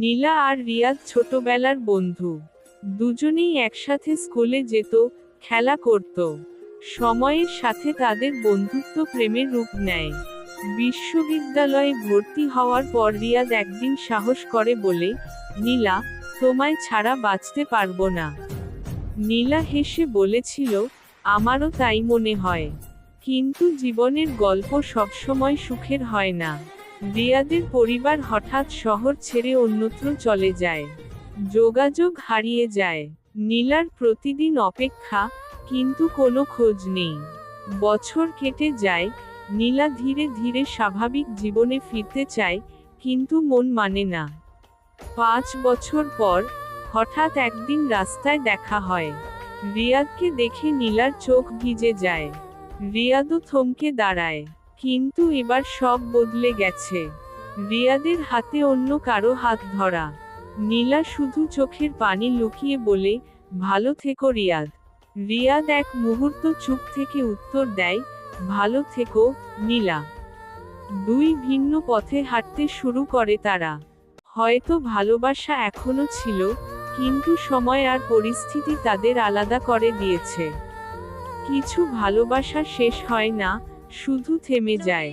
নীলা আর রিয়াদ ছোটবেলার বন্ধু। দুজনেই একসাথে স্কুলে যেত, খেলা করত। সময়ের সাথে তাদের বন্ধুত্ব প্রেমের রূপ নেয়। বিশ্ববিদ্যালয়ে ভর্তি হওয়ার পর রিয়াদ একদিন সাহস করে বলে, নীলা, তোমায় ছাড়া বাঁচতে পারবো না। নীলা হেসে বলেছিল, আমারও তাই মনে হয়। কিন্তু জীবনের গল্প সবসময় সুখের হয় না। রিয়াদের পরিবার হঠাৎ শহর ছেড়ে অন্যত্র চলে যায়। যোগাযোগ হারিয়ে যায়। নীলার প্রতিদিন অপেক্ষা, কিন্তু কোনো খোঁজ নেই। বছর কেটে যায়, নীলা ধীরে ধীরে স্বাভাবিক জীবনে ফিরতে চায়, কিন্তু মন মানে না। 5 বছর পর, হঠাৎ একদিন রাস্তায় দেখা হয়। রিয়াদকে দেখে নীলার চোখ ভিজে যায়। রিয়াদও থমকে দাঁড়ায়। কিন্তু এবার সব বদলে গেছে। রিয়াদের হাতে অন্য কারো হাত ধরা। নীলা শুধু চোখের পানি লুকিয়ে বলে, ভালো থেকো রিয়াদ। রিয়াদ এক মুহূর্ত চুপ থেকে উত্তর দেয়, ভালো থেকো, নীলা। দুই ভিন্ন পথে হাঁটতে শুরু করে তারা। হয়তো ভালোবাসা এখনো ছিল, কিন্তু সময় আর পরিস্থিতি তাদের আলাদা করে দিয়েছে। কিছু ভালোবাসা শেষ হয় না, শুধু থেমে যায়।